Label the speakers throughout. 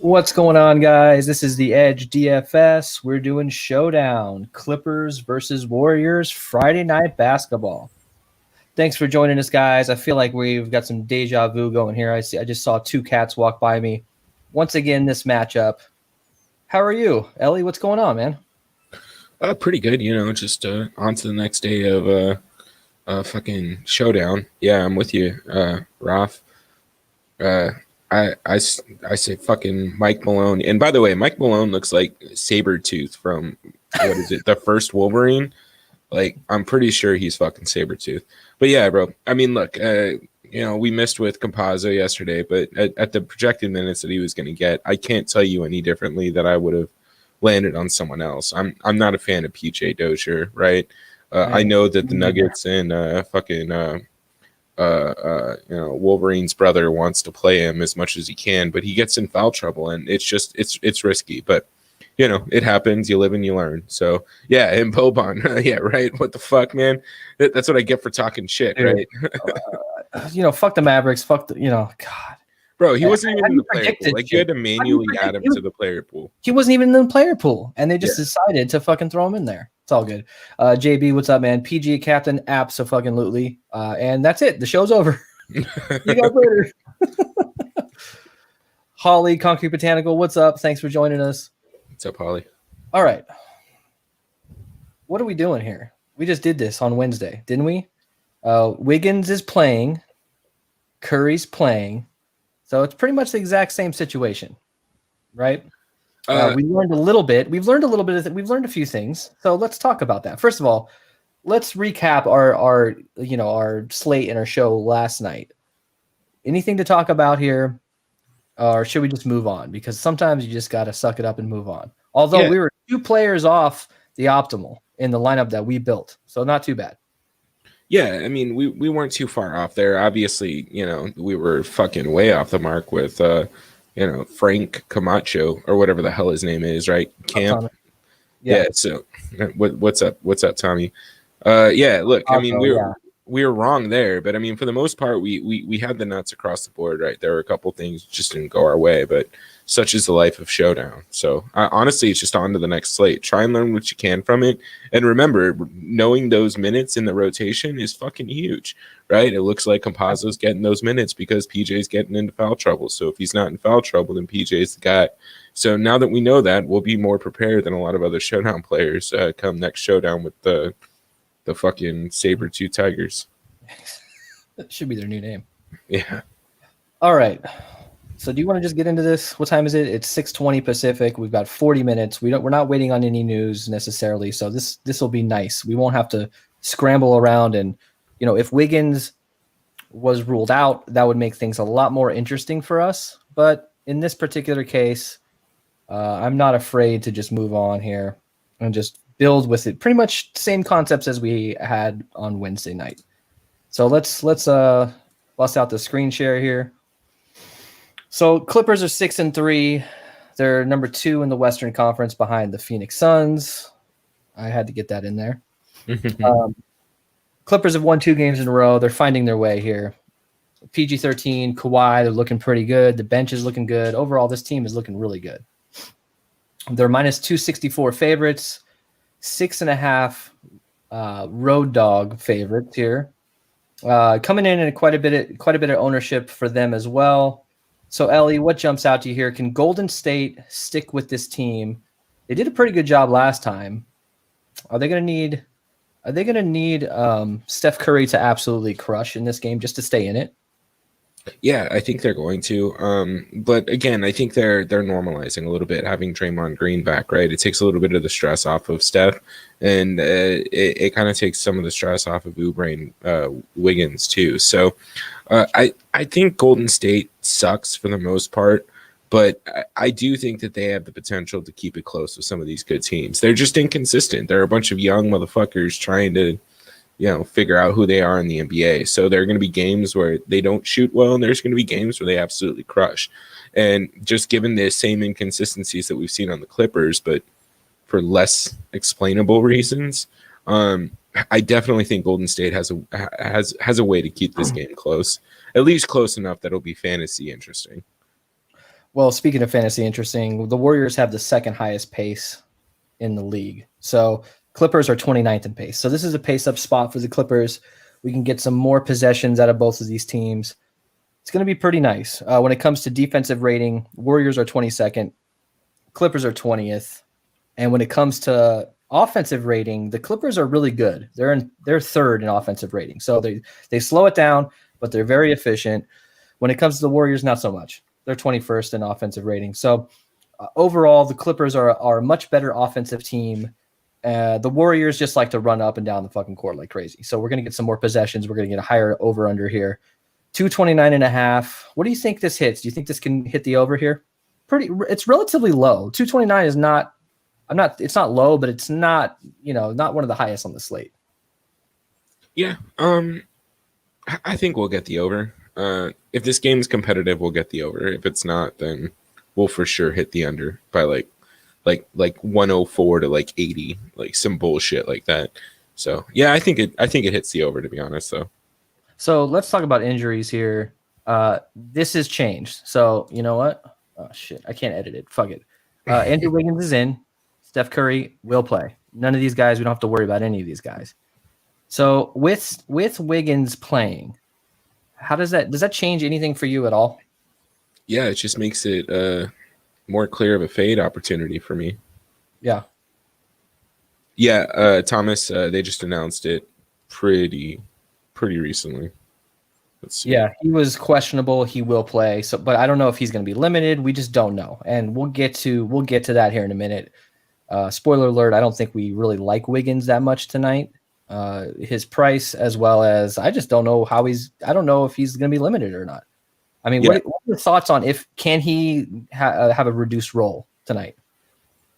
Speaker 1: What's going on, guys? This is the Edge DFS. We're doing Showdown, Clippers versus Warriors, Friday night basketball. Thanks for joining us, guys. I feel like we've got some deja vu going here. I just saw two cats walk by me. Once again, this matchup. How are you, Ellie? What's going on, man?
Speaker 2: Pretty good, just on to the next day of fucking Showdown. Yeah, I'm with you, Raf. I say fucking Mike Malone. And by the way, Mike Malone looks like Sabretooth from, what is it, the first Wolverine? Like, I'm pretty sure he's fucking Sabretooth. But yeah, bro, I mean, look, we missed with Campazzo yesterday, but at the projected minutes that he was going to get, I can't tell you any differently that I would have landed on someone else. I'm not a fan of PJ Dozier, right? I know that the Nuggets and Wolverine's brother wants to play him as much as he can, but he gets in foul trouble, and it's risky. But it happens. You live and you learn. So yeah, and Boban, yeah, right. What the fuck, man? That's what I get for talking shit,
Speaker 1: Dude,
Speaker 2: right?
Speaker 1: Fuck the Mavericks. Fuck the, God.
Speaker 2: Bro, he wasn't even in the player pool. Like, you had to manually add him to the player pool.
Speaker 1: He wasn't even in the player pool, and they just decided to fucking throw him in there. It's all good. JB, what's up, man? PG captain, abso-fucking-lutely. And that's it. The show's over. You guys later. Holly, Concrete Botanical, what's up? Thanks for joining us.
Speaker 2: What's up, Holly?
Speaker 1: All right. What are we doing here? We just did this on Wednesday, didn't we? Wiggins is playing. Curry's playing. So it's pretty much the exact same situation, right? We learned a little bit. We've learned a few things. So let's talk about that. First of all, let's recap our slate and our show last night. Anything to talk about here, or should we just move on? Because sometimes you just got to suck it up and move on. Although we were 2 players off the optimal in the lineup that we built, so not too bad.
Speaker 2: Yeah, I mean, we weren't too far off there. Obviously, we were fucking way off the mark with, Frank Camacho or whatever the hell his name is, right? Camp. Yeah. So, what's up? What's up, Tommy? Yeah. Look, I mean, we were wrong there, but I mean, for the most part, we had the nuts across the board, right? There were a couple things just didn't go our way, but such is the life of Showdown. So honestly, it's just on to the next slate. Try and learn what you can from it. And remember, knowing those minutes in the rotation is fucking huge, right? It looks like Campazzo's getting those minutes because PJ's getting into foul trouble. So if he's not in foul trouble, then PJ's the guy. So now that we know that, we'll be more prepared than a lot of other Showdown players come next Showdown with the fucking Saber-tooth Tigers.
Speaker 1: That should be their new name.
Speaker 2: Yeah.
Speaker 1: All right. So do you want to just get into this? What time is it? It's 6:20 Pacific. We've got 40 minutes. We're not waiting on any news necessarily. So this will be nice. We won't have to scramble around. And, if Wiggins was ruled out, that would make things a lot more interesting for us. But in this particular case, I'm not afraid to just move on here and just build with it. Pretty much same concepts as we had on Wednesday night. So let's bust out the screen share here. So Clippers are 6-3. They're number 2 in the Western Conference behind the Phoenix Suns. I had to get that in there. Clippers have won 2 games in a row. They're finding their way here. PG-13, Kawhi, they're looking pretty good. The bench is looking good. Overall, this team is looking really good. They're minus 264 favorites, 6.5 road dog favorites here. Coming in quite a bit of ownership for them as well. So Ellie, what jumps out to you here? Can Golden State stick with this team? They did a pretty good job last time. Are they going to need Steph Curry to absolutely crush in this game just to stay in it?
Speaker 2: Yeah, I think they're going to. But again, I think they're normalizing a little bit, having Draymond Green back, right? It takes a little bit of the stress off of Steph, and it kind of takes some of the stress off of Oubre and Wiggins too. So I think Golden State sucks for the most part, but I do think that they have the potential to keep it close with some of these good teams. They're just inconsistent. They're a bunch of young motherfuckers trying to figure out who they are in the NBA. So there are going to be games where they don't shoot well, and there's going to be games where they absolutely crush. And just given the same inconsistencies that we've seen on the Clippers, but for less explainable reasons, I definitely think Golden State has a way to keep this game close, at least close enough that it'll be fantasy interesting.
Speaker 1: Well, speaking of fantasy, interesting. The Warriors have the second highest pace in the league. So Clippers are 29th in pace. So this is a pace up spot for the Clippers. We can get some more possessions out of both of these teams. It's going to be pretty nice. When it comes to defensive rating, Warriors are 22nd, Clippers are 20th. And when it comes to offensive rating, the Clippers are really good. They're third in offensive rating. So they slow it down, but they're very efficient. When it comes to the Warriors, not so much. They're 21st in offensive rating. So overall, the Clippers are a much better offensive team. The Warriors just like to run up and down the fucking court like crazy. So we're going to get some more possessions. We're going to get a higher over-under here. 229.5. What do you think this hits? Do you think this can hit the over here? It's relatively low. 229 is not, it's not low, but it's not, not one of the highest on the slate.
Speaker 2: Yeah. I think we'll get the over. If this game is competitive, we'll get the over. If it's not, then we'll for sure hit the under by like 104 to like 80, like some bullshit like that. So yeah, I think it hits the over, to be honest, though.
Speaker 1: So let's talk about injuries here. This has changed. So you know what? Oh shit, I can't edit it. Fuck it. Andrew Wiggins is in. Steph Curry will play. None of these guys, we don't have to worry about any of these guys. So with Wiggins playing, how does that change anything for you at all?
Speaker 2: Yeah, it just makes it more clear of a fade opportunity for me.
Speaker 1: Yeah.
Speaker 2: Yeah, Thomas, they just announced it pretty recently. Let's see.
Speaker 1: Yeah, he was questionable. He will play. So, but I don't know if he's going to be limited. We just don't know, and we'll get to that here in a minute. Spoiler alert: I don't think we really like Wiggins that much tonight. His price, as well as I just don't know I don't know if he's going to be limited or not. I mean, what are your thoughts on can he have a reduced role tonight?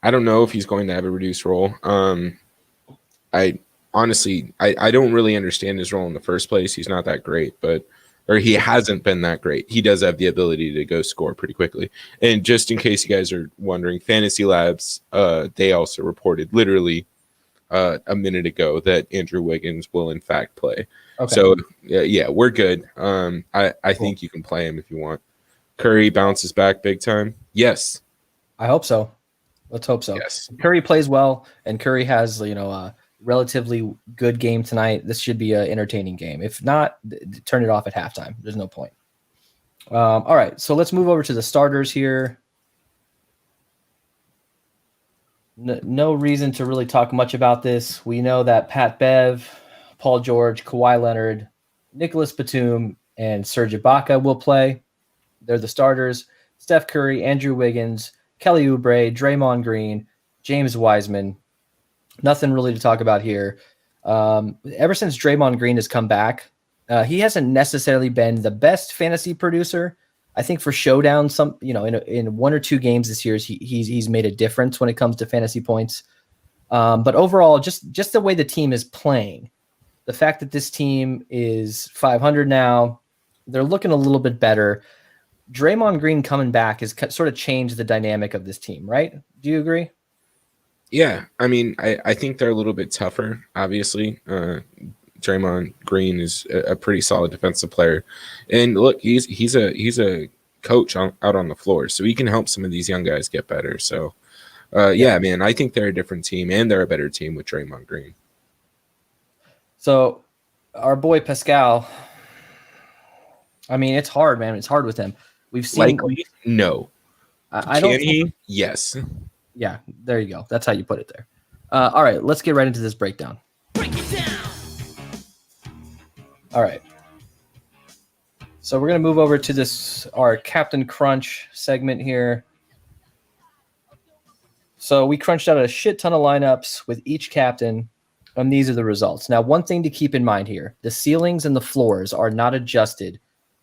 Speaker 2: I don't know if he's going to have a reduced role. I honestly don't really understand his role in the first place. He's not that great, or he hasn't been that great. He does have the ability to go score pretty quickly. And just in case you guys are wondering, Fantasy Labs, they also reported literally a minute ago that Andrew Wiggins will in fact play. Okay. So yeah, we're good. I think you can play him if you want. Curry bounces back big time. Yes.
Speaker 1: I hope so. Let's hope so.
Speaker 2: Yes.
Speaker 1: Curry plays well, and Curry has a relatively good game tonight. This should be an entertaining game. If not, turn it off at halftime. There's no point. All right, so let's move over to the starters here. No reason to really talk much about this. We know that Pat Bev, Paul George, Kawhi Leonard, Nicholas Batum, and Serge Ibaka will play. They're the starters. Steph Curry, Andrew Wiggins, Kelly Oubre, Draymond Green, James Wiseman. Nothing really to talk about here. Ever since Draymond Green has come back, he hasn't necessarily been the best fantasy producer. I think for Showdown, in one or two games this year, he's made a difference when it comes to fantasy points. But overall, just the way the team is playing, the fact that this team is 500 now, they're looking a little bit better. Draymond Green coming back has sort of changed the dynamic of this team, right? Do you agree?
Speaker 2: Yeah, I mean, I think they're a little bit tougher, obviously. Draymond Green is a pretty solid defensive player. And look, he's a coach out on the floor, so he can help some of these young guys get better. So, yeah, man, I think they're a different team, and they're a better team with Draymond Green. So our boy Pascal, I mean, it's hard, man. It's hard with him. We've seen no.
Speaker 1: I don't.
Speaker 2: Can he? Yes.
Speaker 1: Yeah, there you go. That's how you put it there. All right, let's get right into this breakdown. Break it down. All right. So we're going to move over to our Captain Crunch segment here. So we crunched out a shit ton of lineups with each captain, and these are the results. Now, one thing to keep in mind here, the ceilings and the floors are not adjusted.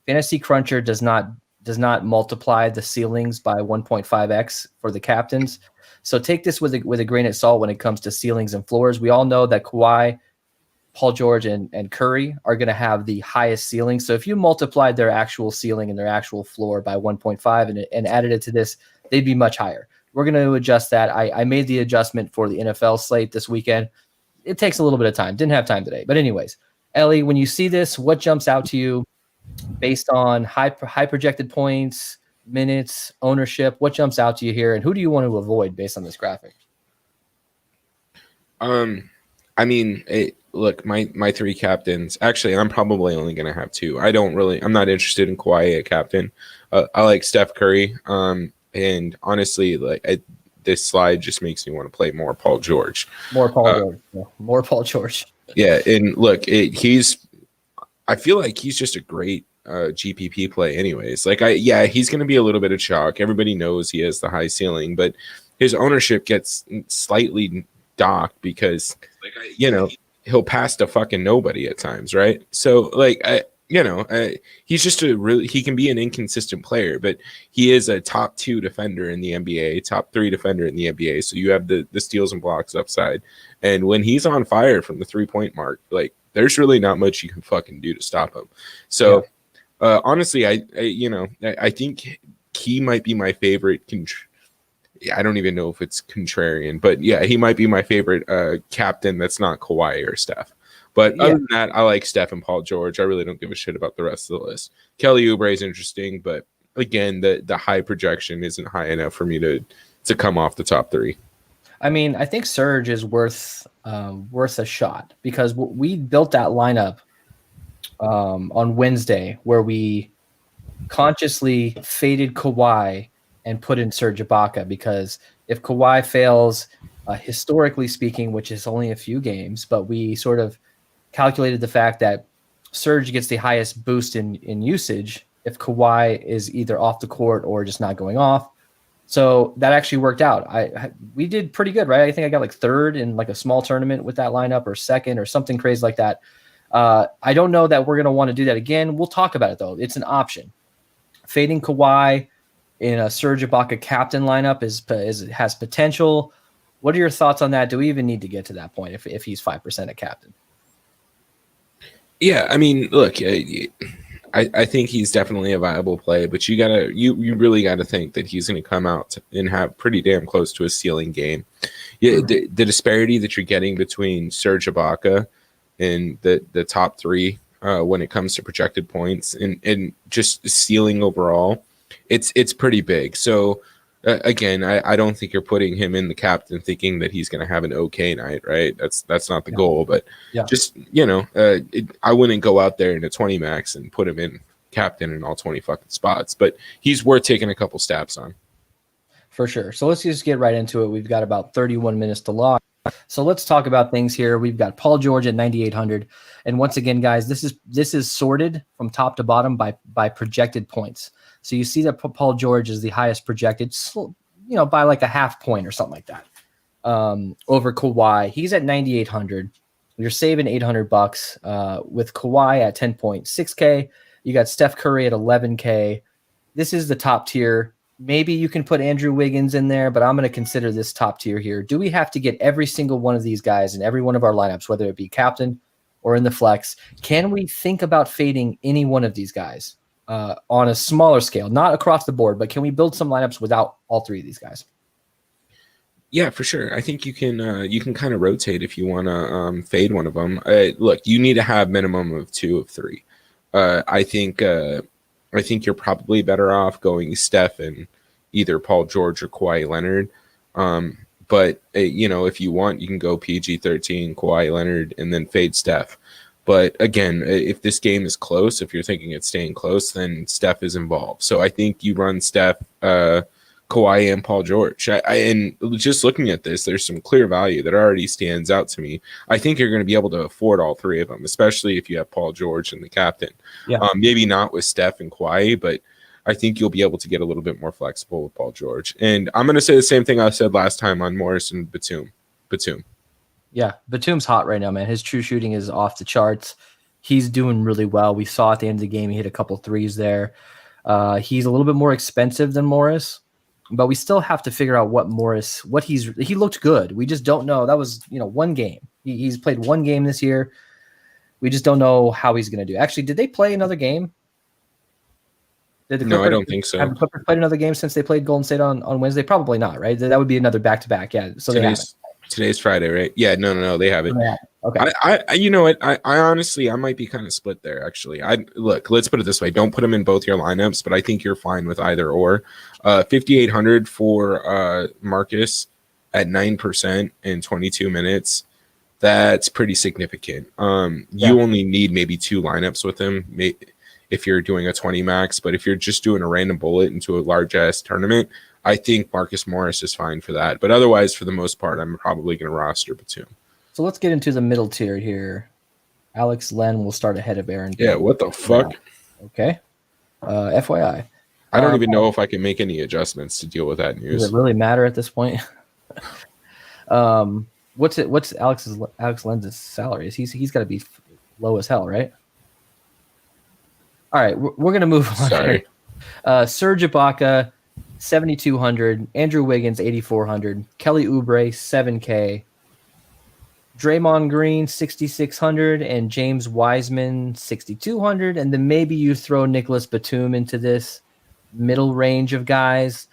Speaker 1: Fantasy Cruncher does not multiply the ceilings by 1.5x for the captains. So take this with a grain of salt when it comes to ceilings and floors. We all know that Kawhi, Paul George, and Curry are going to have the highest ceiling. So if you multiplied their actual ceiling and their actual floor by 1.5 and added it to this, they'd be much higher. We're going to adjust that. I made the adjustment for the NFL slate this weekend. It takes a little bit of time. Didn't have time today. But anyways, Ellie, when you see this, what jumps out to you based on high projected points, minutes, ownership? What jumps out to you here, and who do you want to avoid based on this graphic?
Speaker 2: I mean, look, my three captains. Actually, I'm probably only going to have two. I'm not interested in Kawhi at captain. I like Steph Curry. And honestly, this slide just makes me want to play more Paul George.
Speaker 1: More Paul George.
Speaker 2: Yeah, and look, I feel like he's just a great GPP play anyways. He's going to be a little bit of chalk. Everybody knows he has the high ceiling, but his ownership gets slightly docked because he'll pass to fucking nobody at times, right? So he's just he can be an inconsistent player, but he is a top 2 defender in the NBA, top 3 defender in the NBA. So you have the steals and blocks upside, and when he's on fire from the 3-point mark, there's really not much you can fucking do to stop him. So honestly, I think he might be my favorite. I don't even know if it's contrarian, but yeah, he might be my favorite captain that's not Kawhi or Steph. But other than that, I like Steph and Paul George. I really don't give a shit about the rest of the list. Kelly Oubre is interesting, but again, the high projection isn't high enough for me to come off the top 3.
Speaker 1: I mean, I think Serge is worth a shot because we built that lineup on Wednesday where we consciously faded Kawhi and put in Serge Ibaka, because if Kawhi fails, historically speaking, which is only a few games, but we sort of calculated the fact that Serge gets the highest boost in usage if Kawhi is either off the court or just not going off. So that actually worked out. We did pretty good, right? I think I got third in a small tournament with that lineup, or second or something crazy like that. I don't know that we're going to want to do that again. We'll talk about it though. It's an option. Fading Kawhi in a Serge Ibaka captain lineup has potential. What are your thoughts on that? Do we even need to get to that point if he's 5% a captain?
Speaker 2: Yeah, I mean, look, I think he's definitely a viable play, but you really gotta think that he's going to come out and have pretty damn close to a ceiling game. Yeah, the disparity that you're getting between Serge Ibaka and the top 3 when it comes to projected points and just ceiling overall, it's pretty big. So again, I don't think you're putting him in the captain thinking that he's going to have an okay night, right? That's not the goal, but just I wouldn't go out there in a 20 max and put him in captain in all 20 fucking spots, but he's worth taking a couple stabs on.
Speaker 1: For sure. So let's just get right into it. We've got about 31 minutes to log. So let's talk about things here. We've got Paul George at 9,800. And once again, guys, this is sorted from top to bottom by projected points. So you see that Paul George is the highest projected, by a half point or something like that, over Kawhi. He's at 9,800. You're saving $800 with Kawhi at 10.6K. You got Steph Curry at 11K. This is the top tier. Maybe you can put Andrew Wiggins in there, but I'm going to consider this top tier here. Do we have to get every single one of these guys in every one of our lineups, whether it be captain or in the flex? Can we think about fading any one of these guys on a smaller scale, not across the board, but can we build some lineups without all 3 of these guys?
Speaker 2: Yeah, for sure. I think you can kind of rotate if you want to fade one of them. Look, you need to have minimum of 2 of 3. I think you're probably better off going Steph and either Paul George or Kawhi Leonard. But if you want, you can go PG-13, Kawhi Leonard, and then fade Steph. But again, if this game is close, if you're thinking it's staying close, then Steph is involved. So I think you run Steph, Kawhi, and Paul George. And just looking at this, there's some clear value that already stands out to me. I think you're going to be able to afford all 3 of them, especially if you have Paul George and the captain. Yeah. Maybe not with Steph and Kawhi, but I think you'll be able to get a little bit more flexible with Paul George. And I'm going to say the same thing I said last time on Morris and Batum.
Speaker 1: Yeah, Batum's hot right now, man. His true shooting is off the charts. He's doing really well. We saw at the end of the game he hit a couple threes there. He's a little bit more expensive than Morris, but we still have to figure out he looked good. We just don't know. That was, one game. He's played one game this year. We just don't know how he's going to do. Actually, did they play another game?
Speaker 2: No, I don't think so.
Speaker 1: Have the Clippers played another game since they played Golden State on Wednesday? Probably not, right? That would be another back-to-back. Yeah. So
Speaker 2: Today's Friday, right? Yeah, no, they haven't.
Speaker 1: Okay.
Speaker 2: You know what? I honestly, I might be kind of split there. Actually, look. Let's put it this way: don't put him in both your lineups, but I think you're fine with either or. 5,800 for Marcus at 9% in 22 minutes. That's pretty significant. You only need maybe 2 lineups with him if you're doing a 20 max, but if you're just doing a random bullet into a large ass tournament, I think Marcus Morris is fine for that. But otherwise, for the most part, I'm probably going to roster Batum.
Speaker 1: So let's get into the middle tier here. Alex Len will start ahead of Aaron.
Speaker 2: Yeah, what the fuck?
Speaker 1: Okay. FYI.
Speaker 2: I don't even know if I can make any adjustments to deal with that news.
Speaker 1: Does it really matter at this point? What's Alex Len's salary? He's got to be low as hell, right? All right, we're gonna move on.
Speaker 2: Sorry.
Speaker 1: Serge Ibaka, 7,200. Andrew Wiggins, 8,400. Kelly Oubre, 7K. Draymond Green, 6,600, and James Wiseman, 6,200. And then maybe you throw Nicholas Batum into this middle range of guys.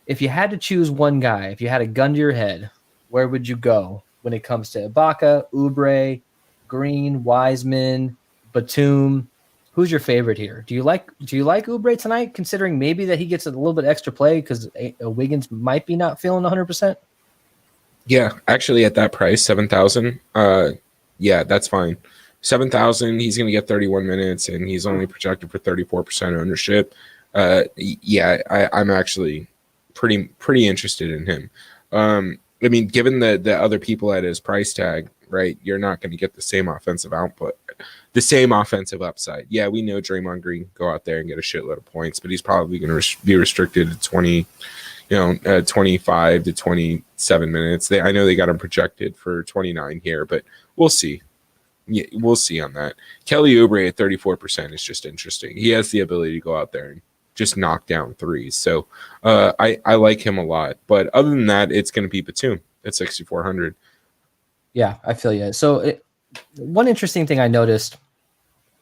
Speaker 1: If you had to choose one guy, if you had a gun to your head, where would you go when it comes to Ibaka, Oubre, Green, Wiseman, Batum? Who's your favorite here? Do you like Oubre tonight, considering maybe that he gets a little bit extra play because Wiggins might be not feeling 100%?
Speaker 2: Yeah, actually, at that price, 7,000. Yeah, that's fine. 7,000. He's going to get 31 minutes, and he's only projected for 34% ownership. Yeah, I'm actually pretty interested in him. I mean, given the other people at his price tag, right? You're not going to get the same offensive output, the same offensive upside. Yeah, we know Draymond Green can go out there and get a shitload of points, but he's probably going to be restricted to 25 to 27 minutes. I know they got him projected for 29 here, but we'll see. Yeah, we'll see on that. Kelly Oubre at 34% is just interesting. He has the ability to go out there and just knock down threes. So I like him a lot. But other than that, it's going to be Batum at 6,400.
Speaker 1: Yeah, I feel you. So one interesting thing I noticed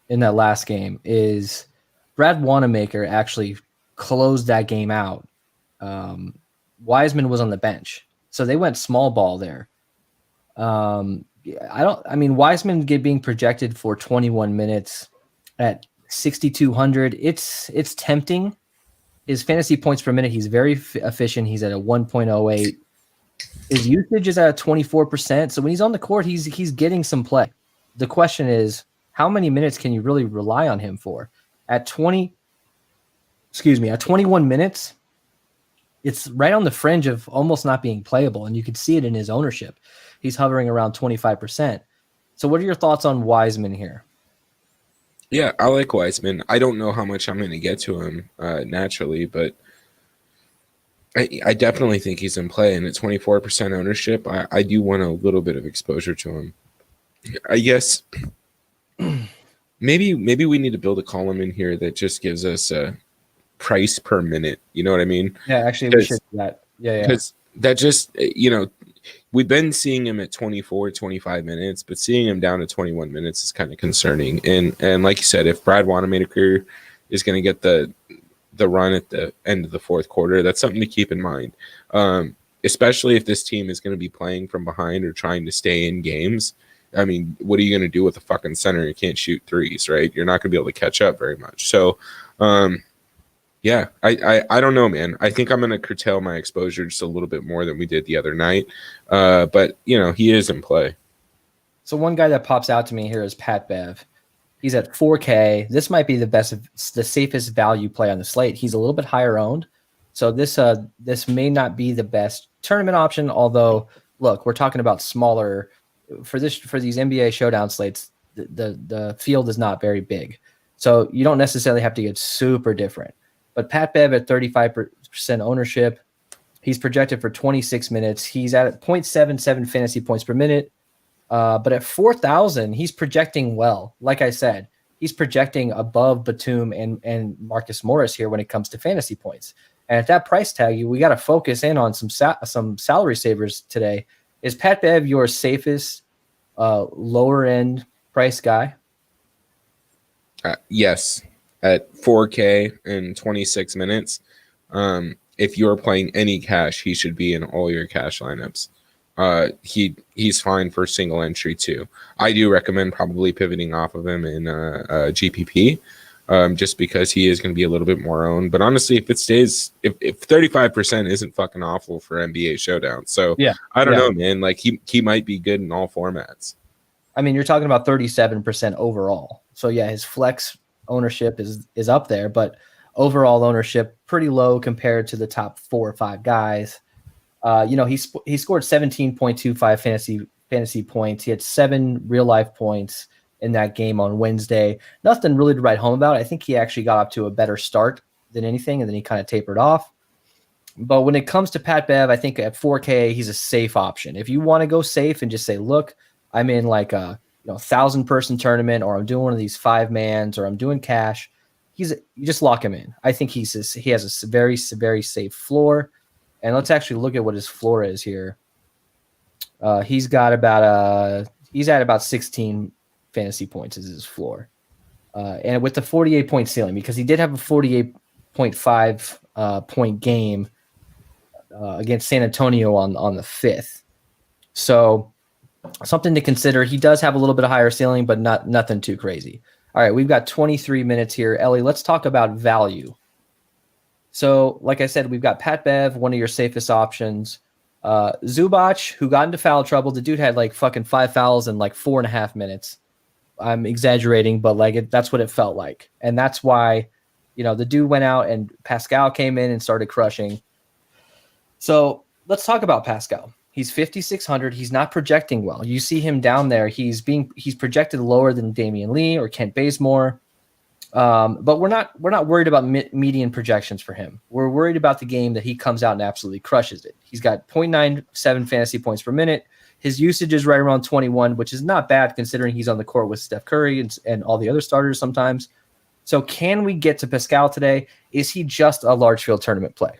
Speaker 1: in that last game is Brad Wanamaker actually closed that game out. Wiseman was on the bench, so they went small ball there. Wiseman being projected for 21 minutes at 6,200. It's tempting. His fantasy points per minute, he's very efficient. He's at a 1.08. His usage is at 24%. So when he's on the court, he's getting some play. The question is, how many minutes can you really rely on him for? At 21 minutes, it's right on the fringe of almost not being playable, and you can see it in his ownership. He's hovering around 25%. So what are your thoughts on Wiseman here?
Speaker 2: Yeah, I like Wiseman. I don't know how much I'm going to get to him naturally, but I definitely think he's in play. And at 24% ownership, I do want a little bit of exposure to him. I guess maybe we need to build a column in here that just gives us a price per minute. You know what I mean?
Speaker 1: Yeah, actually, we should do that. Yeah.
Speaker 2: Because that just, we've been seeing him at 24, 25 minutes, but seeing him down to 21 minutes is kind of concerning. And like you said, if Brad Wanamaker is going to get the run at the end of the fourth quarter, that's something to keep in mind. Especially if this team is going to be playing from behind or trying to stay in games. I mean, what are you going to do with a fucking center? You can't shoot threes, right? You're not going to be able to catch up very much. So, yeah, I don't know, man. I think I'm going to curtail my exposure just a little bit more than we did the other night. But, he is in play.
Speaker 1: So one guy that pops out to me here is Pat Bev. He's at 4K. This might be the safest value play on the slate. He's a little bit higher owned. So this may not be the best tournament option, although, look, we're talking about smaller for these NBA showdown slates. The field is not very big. So you don't necessarily have to get super different. But Pat Bev at 35% ownership, he's projected for 26 minutes. He's at 0.77 fantasy points per minute. But at 4,000, he's projecting well. Like I said, he's projecting above Batum and Marcus Morris here when it comes to fantasy points. And at that price tag, we got to focus in on some salary savers today. Is Pat Bev your safest lower end price guy?
Speaker 2: Yes. At 4K in 26 minutes, if you're playing any cash, he should be in all your cash lineups. he's fine for single entry too. I do recommend probably pivoting off of him in GPP, just because he is going to be a little bit more owned. But honestly, if 35% isn't fucking awful for NBA Showdown, so
Speaker 1: Yeah,
Speaker 2: I don't know, man. Like he might be good in all formats.
Speaker 1: I mean, you're talking about 37% overall. So yeah, his flex ownership is up there, but overall ownership pretty low compared to the top 4 or 5 guys. He scored 17.25 fantasy points. He had 7 real life points in that game on Wednesday. Nothing really to write home about. I think he actually got up to a better start than anything, and then he kind of tapered off. But when it comes to Pat Bev, I think at 4K, he's a safe option. If you want to go safe and just say, look, I'm in like a 1,000-person tournament, or I'm doing one of these 5-mans, or I'm doing cash, you just lock him in. I think he has a very, very safe floor. And let's actually look at what his floor is here. He's at about 16 fantasy points is his floor. And with the 48-point ceiling, because he did have a 48.5 point game against San Antonio on the 5th. So something to consider. He does have a little bit of higher ceiling, but nothing too crazy. All right, we've got 23 minutes here. Ellie, let's talk about value. So, like I said, we've got Pat Bev, one of your safest options. Zubac, who got into foul trouble. The dude had like fucking 5 fouls in like 4.5 minutes. I'm exaggerating, but that's what it felt like. And that's why, the dude went out and Pascal came in and started crushing. So let's talk about Pascal. He's 5,600. He's not projecting well. You see him down there. He's projected lower than Damian Lee or Kent Bazemore. But we're not worried about median projections for him. We're worried about the game that he comes out and absolutely crushes it. He's got 0.97 fantasy points per minute. His usage is right around 21, which is not bad considering he's on the court with Steph Curry and all the other starters sometimes. So can we get to Pascal today? Is he just a large field tournament play?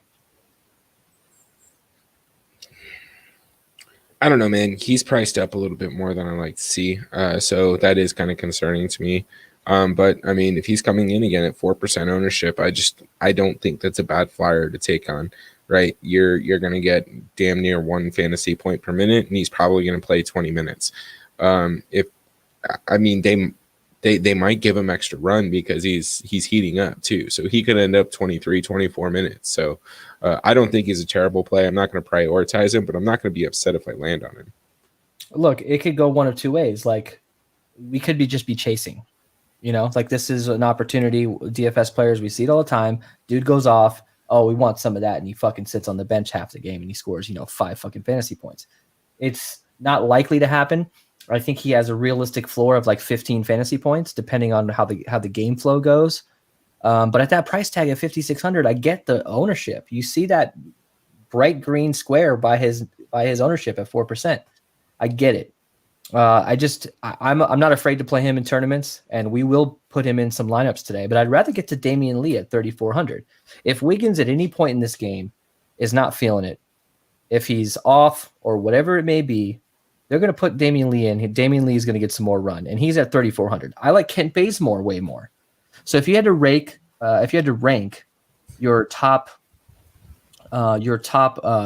Speaker 2: I don't know, man. He's priced up a little bit more than I like to see. So that is kind of concerning to me. But I mean, if he's coming in again at 4% ownership, I don't think that's a bad flyer to take on, right? You're going to get damn near 1 fantasy point per minute, and he's probably going to play 20 minutes. They might give him extra run because he's heating up too. So he could end up 23, 24 minutes. So I don't think he's a terrible play. I'm not going to prioritize him, but I'm not going to be upset if I land on him.
Speaker 1: Look, it could go one of 2 ways. Like we could just be chasing. This is an opportunity. DFS players, we see it all the time. Dude goes off. Oh, we want some of that. And he fucking sits on the bench half the game and he scores, 5 fucking fantasy points. It's not likely to happen. I think he has a realistic floor of like 15 fantasy points, depending on how the game flow goes. But at that price tag of 5,600, I get the ownership. You see that bright green square by his ownership at 4%. I get it. I'm not afraid to play him in tournaments, and we will put him in some lineups today. But I'd rather get to Damian Lee at 3,400. If Wiggins at any point in this game is not feeling it, if he's off or whatever it may be, they're going to put Damian Lee in. Damian Lee is going to get some more run, and he's at 3,400. I like Kent Bazemore way more. So if you had to rank your top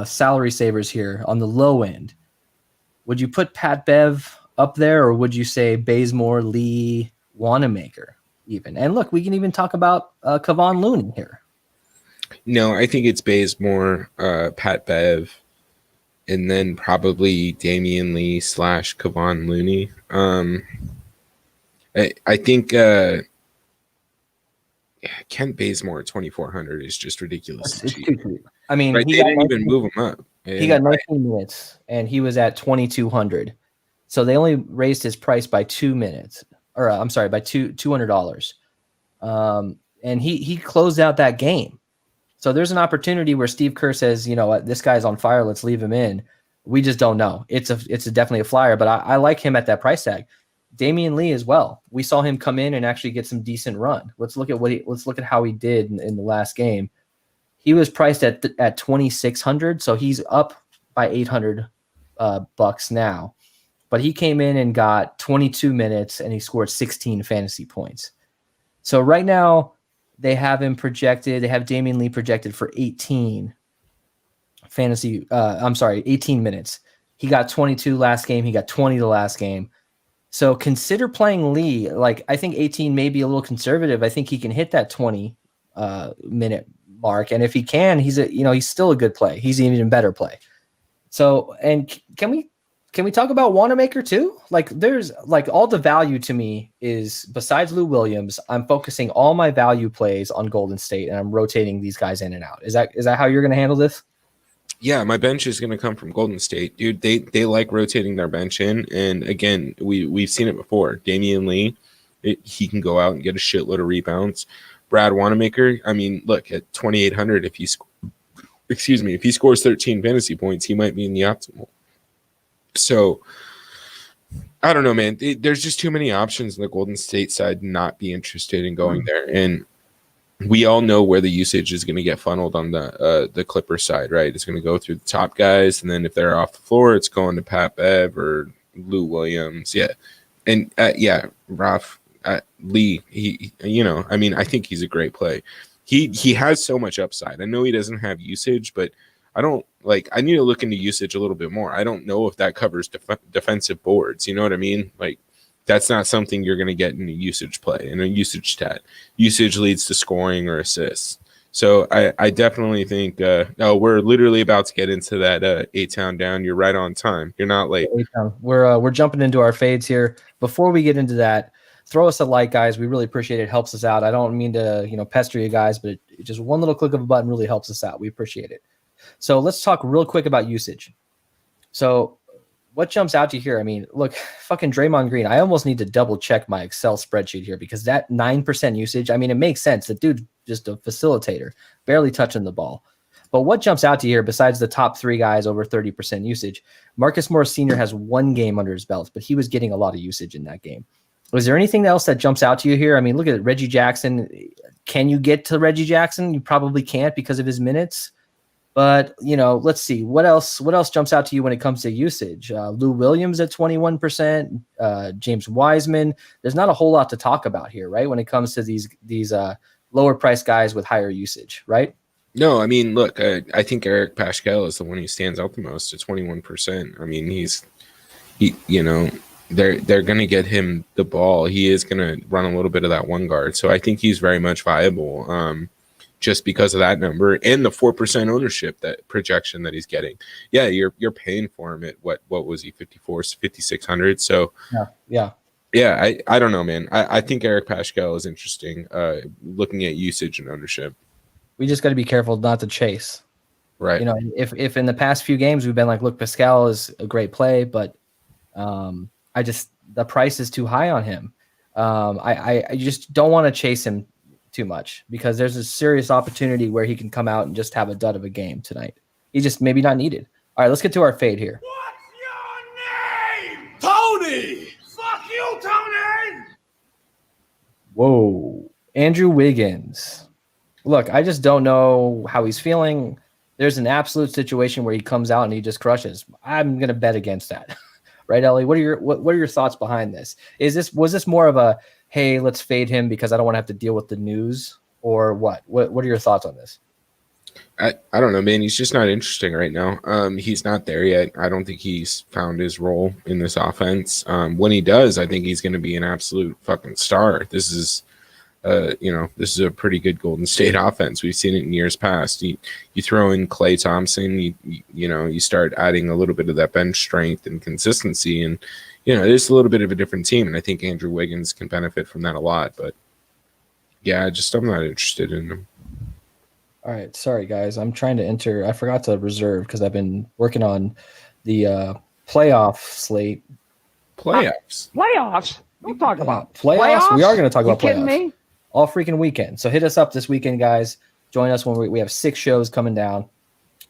Speaker 1: salary savers here on the low end, would you put Pat Bev up there, or would you say Bazemore, Lee, Wanamaker even? And look, we can even talk about Kevon Looney here.
Speaker 2: No, I think it's Bazemore, Pat Bev, and then probably Damian Lee / Kevon Looney. I think Kent Bazemore at 2,400 is just ridiculous.
Speaker 1: It's too cheap. I mean,
Speaker 2: right? They didn't even move him up.
Speaker 1: He got 19 minutes, and he was at 2,200. So they only raised his price by 2 minutes, or I'm sorry, by $200. And he closed out that game. So there's an opportunity where Steve Kerr says, this guy's on fire. Let's leave him in. We just don't know. It's definitely a flyer, but I like him at that price tag. Damian Lee as well. We saw him come in and actually get some decent run. Let's look at how he did in the last game. He was priced at 2,600, so he's up by $800 bucks now. But he came in and got 22 minutes, and he scored 16 fantasy points. So right now they have him projected. They have Damian Lee projected for 18 minutes. He got 22 last game. He got 20 the last game. So consider playing Lee. Like, I think 18 may be a little conservative. I think he can hit that 20 minute mark. And if he can, he's still a good play. He's an even better play. So, and can we talk about Wanamaker too? Like, there's like all the value to me is besides Lou Williams, I'm focusing all my value plays on Golden State and I'm rotating these guys in and out. Is that how you're going to handle this?
Speaker 2: Yeah, my bench is going to come from Golden State, dude. They like rotating their bench in, and again, we've seen it before. Damian Lee, he can go out and get a shitload of rebounds. Brad Wanamaker, I mean, look at 2,800. If he scores 13 fantasy points, he might be in the optimal. So I don't know, man. There's just too many options on the Golden State side not be interested in going there, and we all know where the usage is going to get funneled on the Clippers side, right? It's going to go through the top guys, and then if they're off the floor, it's going to Pat Bev or Lou Williams. Yeah, and Ralph Lee. I think he's a great play. He has so much upside. I know he doesn't have usage, but I need to look into usage a little bit more. I don't know if that covers defensive boards. You know what I mean? Like, that's not something you're going to get in a usage play, in a usage stat. Usage leads to scoring or assists. So I definitely think we're literally about to get into that A-Town down. You're right on time. You're not late.
Speaker 1: A-Town. We're jumping into our fades here. Before we get into that, throw us a like, guys. We really appreciate it. It helps us out. I don't mean to pester you guys, but just one little click of a button really helps us out. We appreciate it. So let's talk real quick about usage. So what jumps out to you here? I mean, look, fucking Draymond Green. I almost need to double check my Excel spreadsheet here because that 9% usage, I mean, it makes sense. The dude's just a facilitator, barely touching the ball. But what jumps out to you here besides the top three guys over 30% usage? Marcus Morris Sr. has one game under his belt, but he was getting a lot of usage in that game. Was there anything else that jumps out to you here? I mean, look at Reggie Jackson. Can you get to Reggie Jackson? You probably can't because of his minutes. But, let's see. What else jumps out to you when it comes to usage? Lou Williams at 21%, James Wiseman. There's not a whole lot to talk about here, right, when it comes to these lower price guys with higher usage, right?
Speaker 2: No, I mean, look, I think Eric Paschal is the one who stands out the most at 21%. I mean, they're going to get him the ball. He is going to run a little bit of that one guard. So I think he's very much viable. Just because of that number and the 4% ownership, that projection that he's getting. Yeah, you're paying for him at what was he, 5,600? So yeah, I don't know, man. I think Eric Paschal is interesting. Looking at usage and ownership,
Speaker 1: we just got to be careful not to chase.
Speaker 2: Right.
Speaker 1: If in the past few games we've been like, look, Pascal is a great play, but the price is too high on him. I just don't want to chase him too much because there's a serious opportunity where he can come out and just have a dud of a game tonight. He just maybe not needed. All right, let's get to our fade here.
Speaker 3: What's your name? Tony! Fuck you, Tony!
Speaker 1: Whoa. Andrew Wiggins. Look, I just don't know how he's feeling. There's an absolute situation where he comes out and he just crushes. I'm going to bet against that. Right, Ellie? What are your thoughts behind this? Was this more of a, hey, let's fade him because I don't want to have to deal with the news, or what? What are your thoughts on this?
Speaker 2: I don't know, man. He's just not interesting right now. He's not there yet. I don't think he's found his role in this offense. When he does, I think he's going to be an absolute fucking star. This is a pretty good Golden State offense. We've seen it in years past. You throw in Klay Thompson, you start adding a little bit of that bench strength and consistency, and it's a little bit of a different team. And I think Andrew Wiggins can benefit from that a lot. But yeah, I'm not interested in him.
Speaker 1: All right, sorry guys, I'm trying to enter. I forgot to reserve because I've been working on the playoff slate.
Speaker 2: Playoffs.
Speaker 4: Don't talk about
Speaker 1: playoffs. We are going to talk about
Speaker 4: kidding
Speaker 1: playoffs.
Speaker 4: Me?
Speaker 1: All freaking weekend. So hit us up this weekend, guys. Join us when we have 6 shows coming down.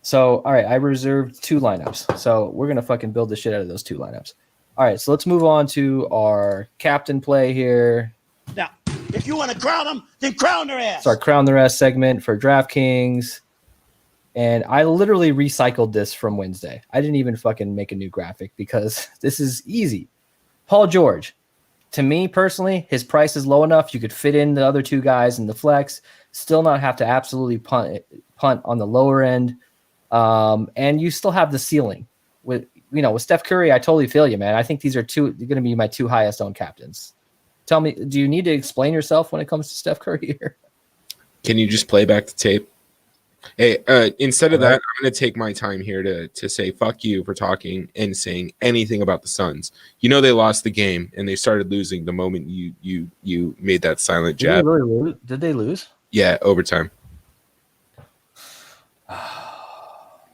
Speaker 1: So, all right, I reserved 2 lineups. So we're going to fucking build the shit out of those 2 lineups. All right, so let's move on to our captain play here.
Speaker 3: Now, if you want to crown them, then crown their ass.
Speaker 1: It's our Crown the Rest segment for Draftkings. And I literally recycled this from Wednesday. I didn't even fucking make a new graphic because this is easy. Paul George. To me personally, his price is low enough. You could fit in the other 2 guys in the flex, still not have to absolutely punt on the lower end. And you still have the ceiling with with Steph Curry, I totally feel you, man. I think these are going to be my 2 highest owned captains. Tell me, do you need to explain yourself when it comes to Steph Curry here?
Speaker 2: Can you just play back the tape? Hey, instead of that, I'm going to take my time here to say fuck you for talking and saying anything about the Suns. They lost the game and they started losing the moment you made that silent jab.
Speaker 1: Did they lose?
Speaker 2: Yeah, overtime.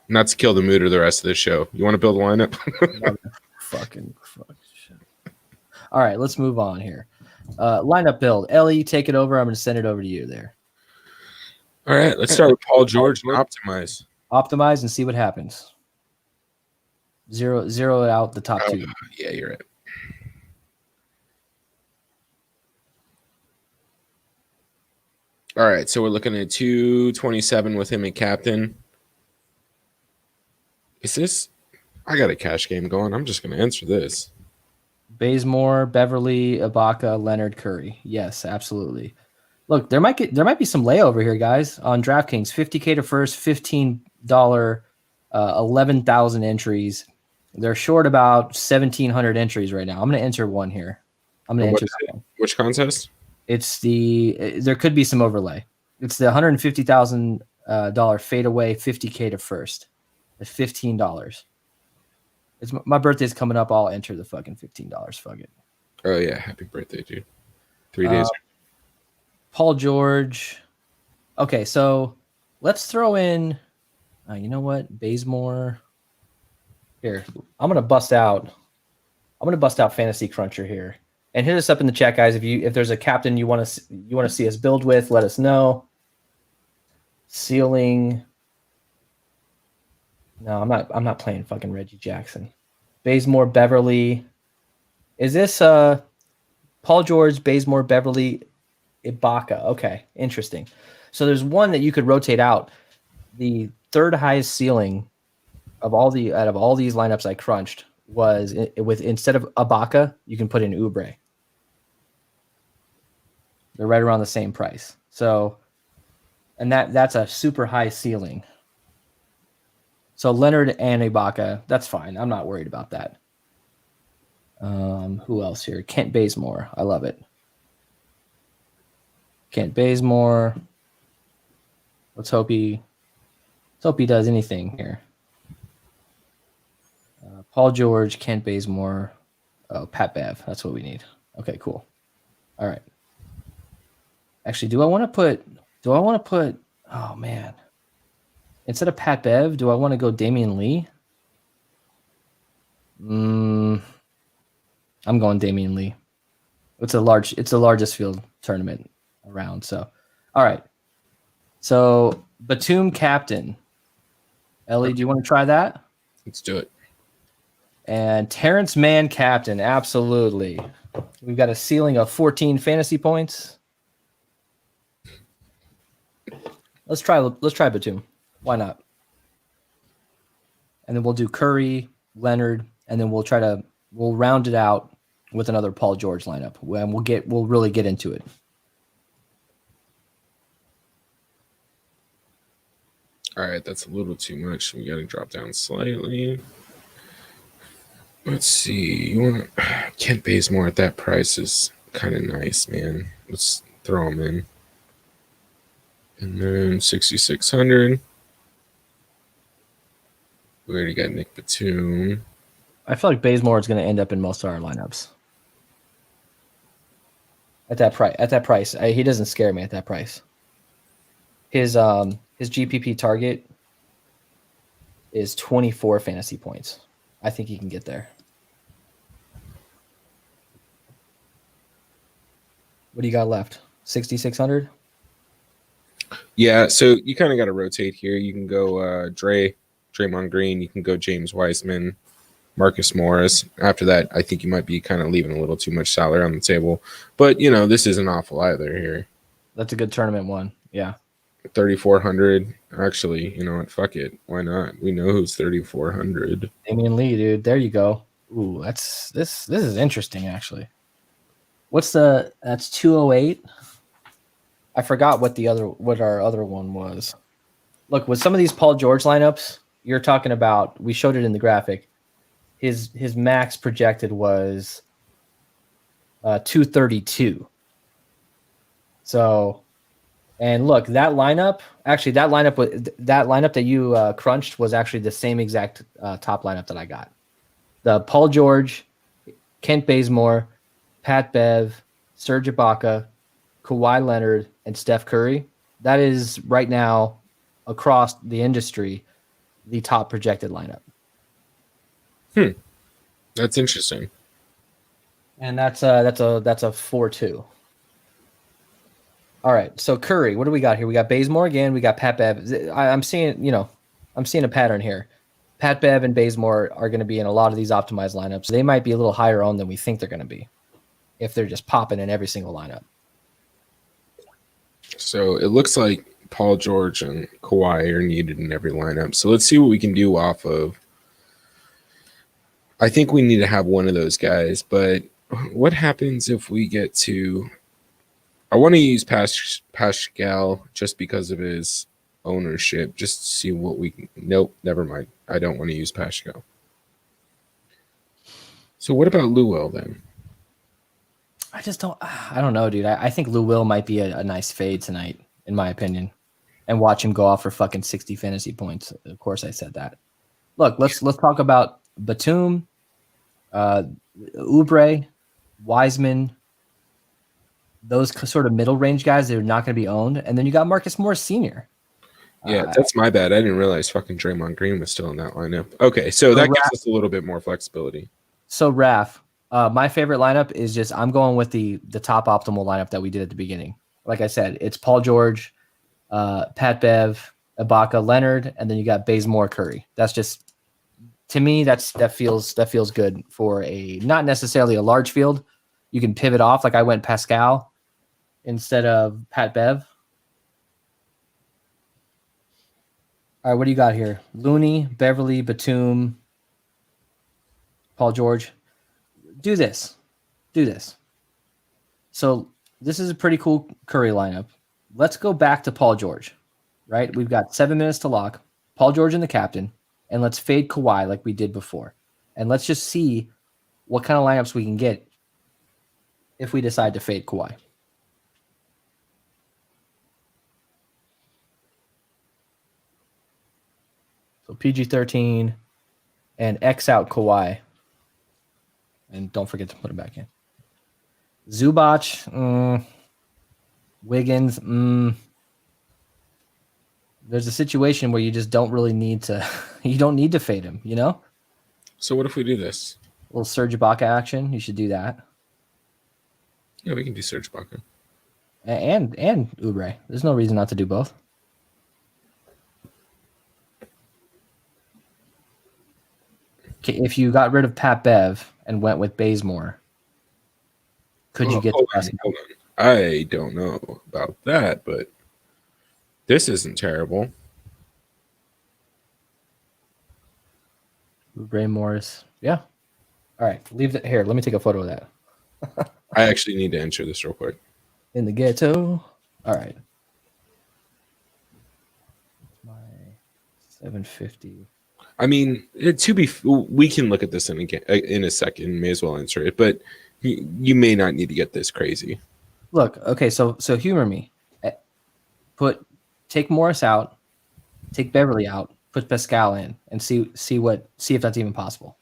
Speaker 2: Not to kill the mood or the rest of the show. You want to build a lineup?
Speaker 1: Fucking fuck shit. All right, let's move on here. Lineup build. Ellie, take it over. I'm going to send it over to you there.
Speaker 2: All right, let's start with Paul George and optimize.
Speaker 1: Optimize and see what happens. Zero it out the top 2.
Speaker 2: Yeah, you're right. All right, so we're looking at 227 with him at captain. Is this? I got a cash game going. I'm just going to answer this.
Speaker 1: Bazemore, Beverly, Ibaka, Leonard, Curry. Yes, absolutely. Look, there might be some layover here, guys, on DraftKings. $50K to first, $15, 11,000 entries. They're short about 1,700 entries right now. I'm going to enter one here. I'm going to enter that one.
Speaker 2: Which contest?
Speaker 1: It's there could be some overlay. It's the $150,000 fadeaway 50K to first. It's $15. It's my birthday's coming up. I'll enter the fucking $15. Fuck it.
Speaker 2: Oh yeah, happy birthday, dude. 3 days.
Speaker 1: Paul George. Okay, so let's throw in. You know what, Bazemore. Here, I'm gonna bust out Fantasy Cruncher here, and hit us up in the chat, guys. If there's a captain you want to see us build with, let us know. Ceiling. No, I'm not playing fucking Reggie Jackson. Bazemore, Beverly. Is this Paul George, Bazemore, Beverly, Ibaka? Okay, interesting. So there's one that you could rotate out. The third highest ceiling out of all these lineups I crunched was with instead of Ibaka, you can put in Oubre. They're right around the same price. So, and that's a super high ceiling. So Leonard and Ibaka, that's fine. I'm not worried about that. Who else here? Kent Bazemore. I love it. Kent Bazemore. Let's hope he does anything here. Paul George, Kent Bazemore. Oh, Pat Bev. That's what we need. Okay, cool. All right. Actually, do I want to put, oh man. Instead of Pat Bev, do I want to go Damian Lee? I'm going Damian Lee. It's the largest field tournament around. So, all right. So Batum captain. Ellie, do you want to try that?
Speaker 2: Let's do it.
Speaker 1: And Terrence Mann captain, absolutely. We've got a ceiling of 14 fantasy points. Let's try Batum. Why not? And then we'll do Curry, Leonard, and then we'll round it out with another Paul George lineup. And we'll really get into it.
Speaker 2: All right, that's a little too much. We got to drop down slightly. Let's see. Kent Bazemore at that price is kind of nice, man. Let's throw him in. And then 6,600. We already got Nick Batum.
Speaker 1: I feel like Bazemore is going to end up in most of our lineups. At that price, he doesn't scare me at that price. His GPP target is 24 fantasy points. I think he can get there. What do you got left? 6,600?
Speaker 2: Yeah, so you kind of got to rotate here. You can go Draymond Green. You can go James Wiseman, Marcus Morris. After that, I think you might be kind of leaving a little too much salary on the table. But, this isn't awful either here.
Speaker 1: That's a good tournament one. Yeah.
Speaker 2: 3,400. Actually, you know what? Fuck it. Why not? We know who's 3,400.
Speaker 1: Damian Lee, dude. There you go. Ooh, this is interesting, actually. That's 208. I forgot what our other one was. Look, with some of these Paul George lineups, you're talking about, we showed it in the graphic. his max projected was 232. So, and look, that lineup that you crunched was actually the same exact top lineup that I got. The Paul George, Kent Bazemore, Pat Bev, Serge Ibaka, Kawhi Leonard, and Steph Curry. That is right now across the industry the top projected lineup.
Speaker 2: That's interesting.
Speaker 1: And that's a 4-2. All right, so Curry, what do we got here? We got Bazemore again. We got Pat Bev. I'm seeing a pattern here. Pat Bev and Bazemore are going to be in a lot of these optimized lineups. They might be a little higher owned than we think they're going to be if they're just popping in every single lineup.
Speaker 2: So it looks like Paul George and Kawhi are needed in every lineup. So let's see what we can do off of. I think we need to have one of those guys, but what happens if we get to... I want to use Pascal just because of his ownership, just to see what we can... Nope, never mind. I don't want to use Pascal. So what about Lou Will then?
Speaker 1: I don't know, dude. I think Lou Will might be a nice fade tonight, in my opinion, and watch him go off for fucking 60 fantasy points. Of course I said that. Look, let's talk about Batum, Oubre, Wiseman, those sort of middle range guys that are not going to be owned. And then you got Marcus Morris Sr.
Speaker 2: Yeah, that's my bad. I didn't realize fucking Draymond Green was still in that lineup. Okay, so that gives us a little bit more flexibility. So
Speaker 1: Raph, my favorite lineup is just I'm going with the top optimal lineup that we did at the beginning. Like I said, it's Paul George, Pat Bev, Ibaka, Leonard, and then you got Bazemore, Curry. That's just, to me, that feels good for a not necessarily a large field. You can pivot off. Like I went Pascal instead of Pat Bev. All right, what do you got here? Looney, Beverly, Batum, Paul George. Do this. So this is a pretty cool Curry lineup. Let's go back to Paul George, right? We've got 7 minutes to lock. Paul George and the captain, and let's fade Kawhi like we did before. And let's just see what kind of lineups we can get if we decide to fade Kawhi. So PG-13 and X out Kawhi. And don't forget to put him back in. Zubac, Wiggins, There's a situation where you just don't really need to you don't need to fade him, you know?
Speaker 2: So what if we do this?
Speaker 1: A little Serge Ibaka action. You should do that.
Speaker 2: Yeah, we can do Serge Ibaka.
Speaker 1: And Oubre. There's no reason not to do both. Okay, if you got rid of Pat Bev and went with Bazemore, could you get the best?
Speaker 2: Hold on. I don't know about that, but this isn't terrible.
Speaker 1: Ray Morris. Yeah. All right. Leave it here. Let me take a photo of that.
Speaker 2: I actually need to enter this real quick.
Speaker 1: In the ghetto. All right. My 750.
Speaker 2: I mean, we can look at this in a second. May as well answer it, but you may not need to get this crazy.
Speaker 1: Look, okay, so humor me. Take Morris out, take Beverly out, put Pascal in, and see if that's even possible.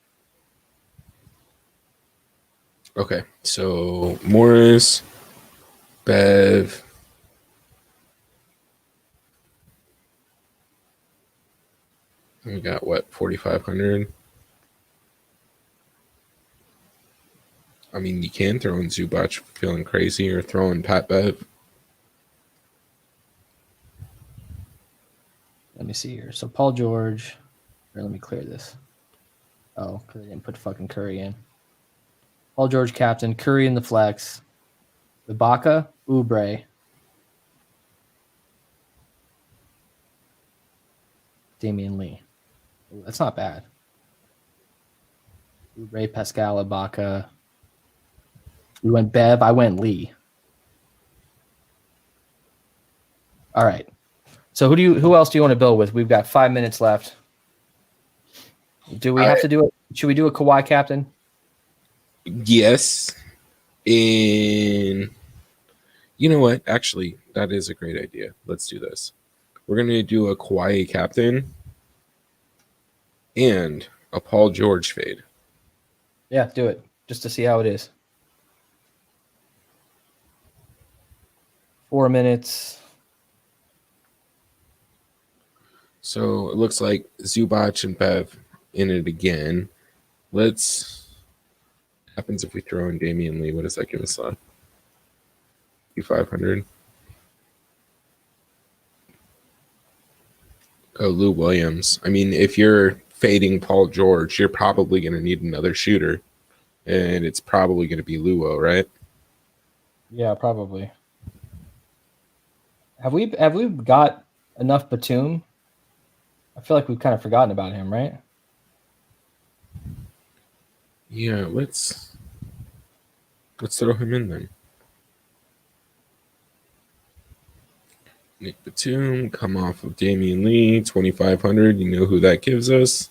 Speaker 2: Okay, so Morris, Bev. We got what, 4,500? I mean, you can throw in Zubac feeling crazy or throw in Pat Bev.
Speaker 1: Let me see here. So Paul George. Here, let me clear this. Oh, because I didn't put fucking Curry in. Paul George captain, Curry in the flex. Ibaka, Oubre. Damian Lee. Ooh, that's not bad. Oubre, Pascal, Ibaka. We went Bev. I went Lee. All right. So who else do you want to build with? We've got 5 minutes left. Do we have to do it? Should we do a Kawhi captain?
Speaker 2: Yes. You know what? Actually, that is a great idea. Let's do this. We're going to do a Kawhi captain and a Paul George fade.
Speaker 1: Yeah, do it just to see how it is. 4 minutes.
Speaker 2: So it looks like Zubac and Bev in it again. What happens if we throw in Damian Lee? What does that give us left? 500. Oh, Lou Williams. I mean, if you're fading Paul George, you're probably going to need another shooter, and it's probably going to be Luo, right?
Speaker 1: Yeah, probably. Have we got enough Batum? I feel like we've kind of forgotten about him, right?
Speaker 2: Yeah, let's throw him in then. Nick Batum, come off of Damian Lee, 2,500. You know who that gives us?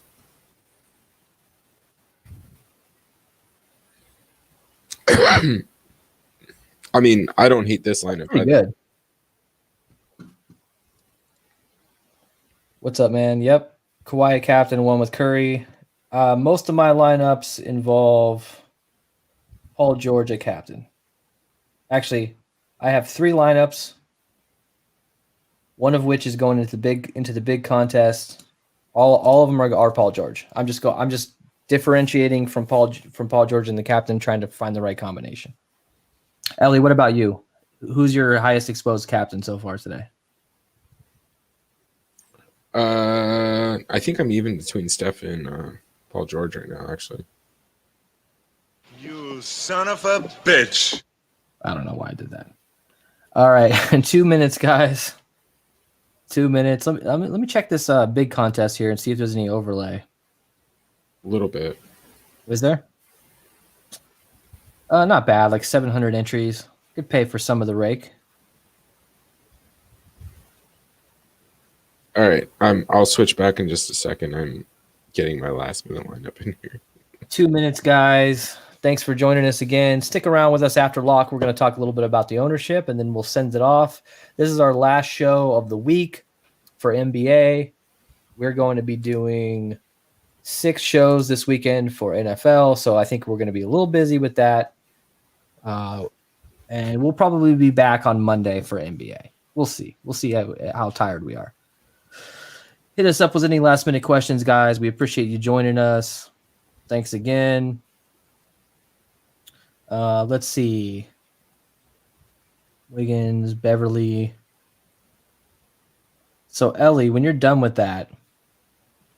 Speaker 2: I mean, I don't hate this lineup.
Speaker 1: Pretty good. What's up, man? Yep. Kawhi captain, one with Curry. Most of my lineups involve Paul George at captain. Actually, I have 3 lineups. One of which is going into the big contest. All of them are Paul George. I'm just differentiating from Paul George and the captain, trying to find the right combination. Ellie, what about you? Who's your highest exposed captain so far today?
Speaker 2: I think I'm even between Steph and Paul George right now, actually.
Speaker 5: You son of a bitch.
Speaker 1: I don't know why I did that. All right, 2 minutes, guys. 2 minutes. Let me check this big contest here and see if there's any overlay.
Speaker 2: A little bit.
Speaker 1: Is there? Not bad, like 700 entries. Could pay for some of the rake.
Speaker 2: All right, I'll switch back in just a second. I'm getting my last minute lineup in here.
Speaker 1: 2 minutes, guys. Thanks for joining us again. Stick around with us after lock. We're going to talk a little bit about the ownership, and then we'll send it off. This is our last show of the week for NBA. We're going to be doing 6 shows this weekend for NFL, so I think we're going to be a little busy with that. And we'll probably be back on Monday for NBA. We'll see. We'll see how tired we are. Hit us up with any last-minute questions, guys. We appreciate you joining us. Thanks again. Let's see. Wiggins, Beverly. So, Ellie, when you're done with that,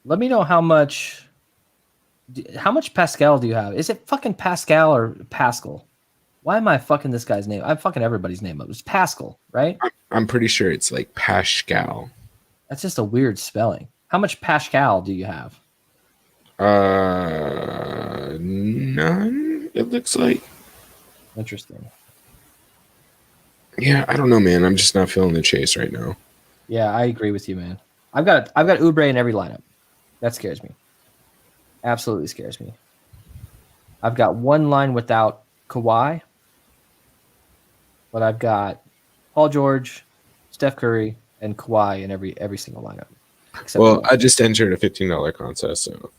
Speaker 1: let me know how much Pascal do you have? Is it fucking Pascal or Pascal? Why am I fucking this guy's name? I'm fucking everybody's name up. It's Pascal, right?
Speaker 2: I'm pretty sure it's like Pascal.
Speaker 1: That's just a weird spelling. How much Pascal do you have?
Speaker 2: None, it looks like.
Speaker 1: Interesting.
Speaker 2: Yeah, I don't know, man. I'm just not feeling the chase right now.
Speaker 1: Yeah, I agree with you, man. I've got Oubre in every lineup. That scares me. Absolutely scares me. I've got one line without Kawhi, but I've got Paul George, Steph Curry, and Kawhi in every single lineup.
Speaker 2: Well, I just entered a $15 contest, so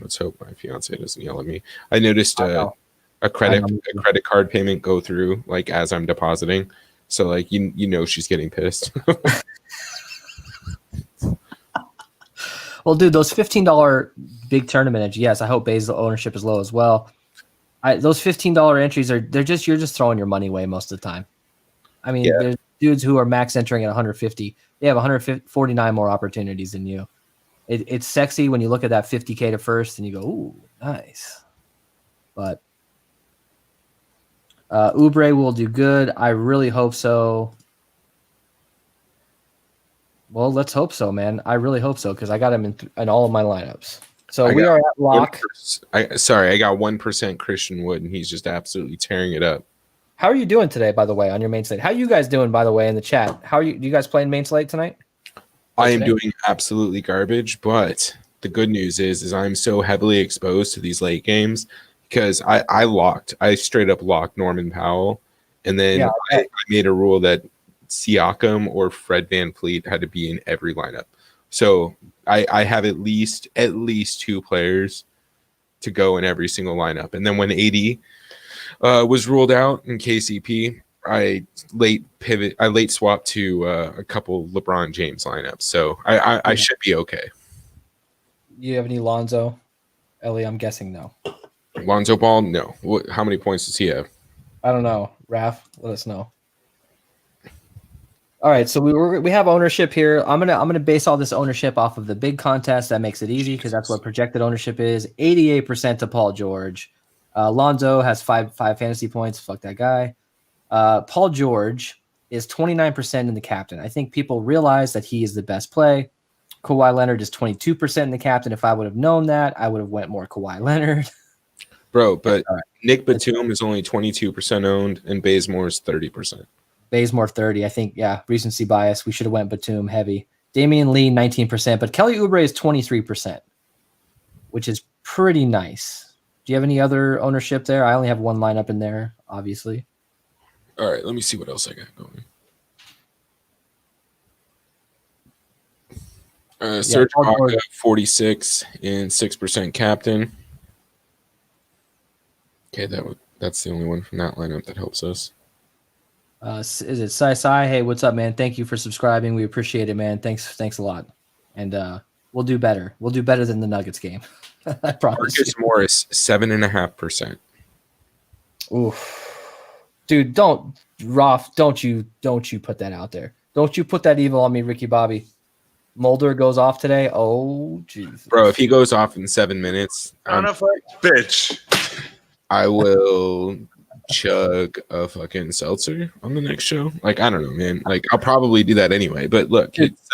Speaker 2: let's hope my fiance doesn't yell at me. I noticed a credit card payment go through like as I'm depositing, so like you know she's getting pissed.
Speaker 1: Well, dude, those $15 big tournament entries. Yes, I hope Basil ownership is low as well. Those $15 entries you're just throwing your money away most of the time. I mean, there's dudes who are max entering at 150. They have 149 more opportunities than you. It's sexy when you look at that 50K to first and you go, ooh, nice. But Oubre will do good. I really hope so. Well, let's hope so, man. I really hope so because I got him in all of my lineups. So we are at lock.
Speaker 2: I got 1% Christian Wood, and he's just absolutely tearing it up.
Speaker 1: How are you doing today, by the way, on your main slate? How are you guys doing, by the way, in the chat? How are you? Do you guys playing main slate tonight?
Speaker 2: I am doing absolutely garbage, but the good news is I'm so heavily exposed to these late games because I straight up locked Norman Powell, and then I made a rule that Siakam or Fred VanVleet had to be in every lineup. So I have at least 2 players to go in every single lineup. And then when AD was ruled out in KCP, I late swapped to a couple LeBron James lineups. So I should be okay.
Speaker 1: You have any Lonzo? Ellie, I'm guessing no.
Speaker 2: Lonzo Ball, no. How many points does he have?
Speaker 1: I don't know. Raph, let us know. All right, so we have ownership here. I'm gonna base all this ownership off of the big contest. That makes it easy because that's what projected ownership is. 88% to Paul George. Lonzo has five fantasy points. Fuck that guy. Paul George is 29% in the captain. I think people realize that he is the best play. Kawhi Leonard is 22% in the captain. If I would have known that, I would have went more Kawhi Leonard.
Speaker 2: Bro, but Nick Batum is only 22% owned, and Bazemore is 30%.
Speaker 1: Bazemore 30. I think, yeah, recency bias. We should have went Batum heavy. Damian Lee 19%, but Kelly Oubre is 23%, which is pretty nice. Do you have any other ownership there? I only have one lineup in there, obviously.
Speaker 2: All right, let me see what else I got going. Serge Ibaka, 46 and 6% captain. Okay, that's the only one from that lineup that helps us.
Speaker 1: Is it Sai? Hey, what's up, man? Thank you for subscribing. We appreciate it, man. Thanks a lot. And we'll do better. We'll do better than the Nuggets game. I promise.
Speaker 2: Marcus Morris, 7.5%.
Speaker 1: Oof, dude, don't you put that out there. Don't you put that evil on me, Ricky Bobby. Mulder goes off today. Oh, jeez.
Speaker 2: Bro, if he goes off in 7 minutes,
Speaker 5: Son of a bitch.
Speaker 2: I will chug a fucking seltzer on the next show. Like, I don't know, man. Like, I'll probably do that anyway. But look, it's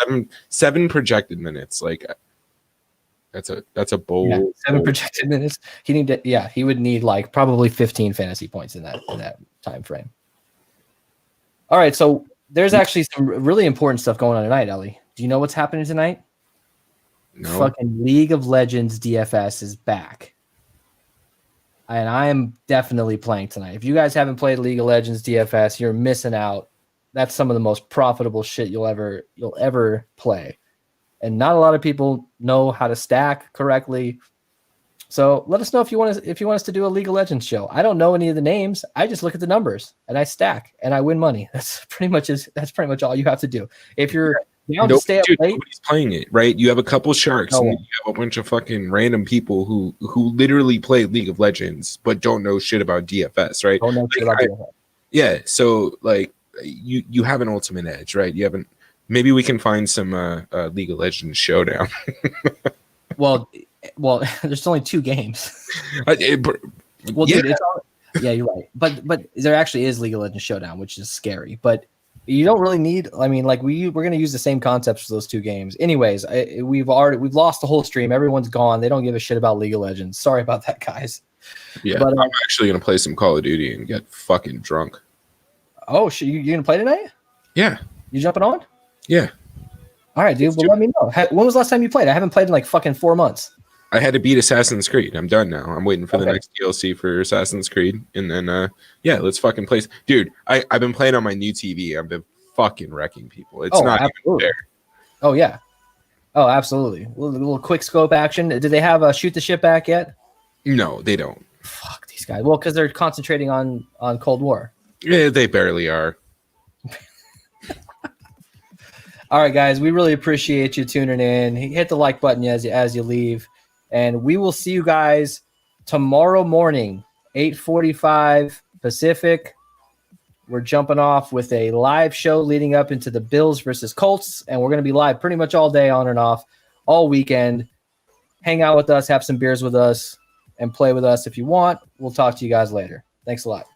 Speaker 2: seven projected minutes. Like, that's a bold.
Speaker 1: Yeah, 7 projected minutes. He would need like probably 15 fantasy points in that time frame. All right, so there's actually some really important stuff going on tonight, Ellie. Do you know what's happening tonight?
Speaker 2: No.
Speaker 1: Fucking League of Legends DFS is back. And I am definitely playing tonight. If you guys haven't played League of Legends DFS, you're missing out. That's some of the most profitable shit you'll ever play. And not a lot of people know how to stack correctly. So let us know if you want us to do a League of Legends show. I don't know any of the names. I just look at the numbers and I stack and I win money. That's pretty much all you have to do. If you're down to stay up late,
Speaker 2: nobody's playing it, right? You have a couple sharks and you have a bunch of fucking random people who literally play League of Legends but don't know shit about DFS, right?
Speaker 1: Don't know shit about DFS.
Speaker 2: Yeah, so like you have an ultimate edge, right? You haven't. Maybe we can find some League of Legends showdown.
Speaker 1: Well, there's only 2 games.
Speaker 2: Dude,
Speaker 1: yeah, you're right. But there actually is League of Legends Showdown, which is scary. But you don't really need. I mean, like we're gonna use the same concepts for those 2 games. Anyways, we've lost the whole stream. Everyone's gone. They don't give a shit about League of Legends. Sorry about that, guys.
Speaker 2: Yeah, but I'm actually gonna play some Call of Duty and get fucking drunk.
Speaker 1: Oh shit! You gonna play tonight?
Speaker 2: Yeah.
Speaker 1: You jumping on?
Speaker 2: Yeah.
Speaker 1: All right, dude. Well, let me know. When was the last time you played? I haven't played in like fucking 4 months.
Speaker 2: I had to beat Assassin's Creed. I'm done now. I'm waiting for the next DLC for Assassin's Creed. And then, let's fucking play. Dude, I've been playing on my new TV. I've been fucking wrecking people. It's not even fair.
Speaker 1: Oh, yeah. Oh, absolutely. A little quick scope action. Did they have Shoot the Ship back yet?
Speaker 2: No, they don't.
Speaker 1: Fuck these guys. Well, because they're concentrating on Cold War.
Speaker 2: Yeah, they barely are.
Speaker 1: All right, guys. We really appreciate you tuning in. Hit the like button as you leave. And we will see you guys tomorrow morning, 8:45 Pacific. We're jumping off with a live show leading up into the Bills versus Colts. And we're going to be live pretty much all day on and off, all weekend. Hang out with us, have some beers with us, and play with us if you want. We'll talk to you guys later. Thanks a lot.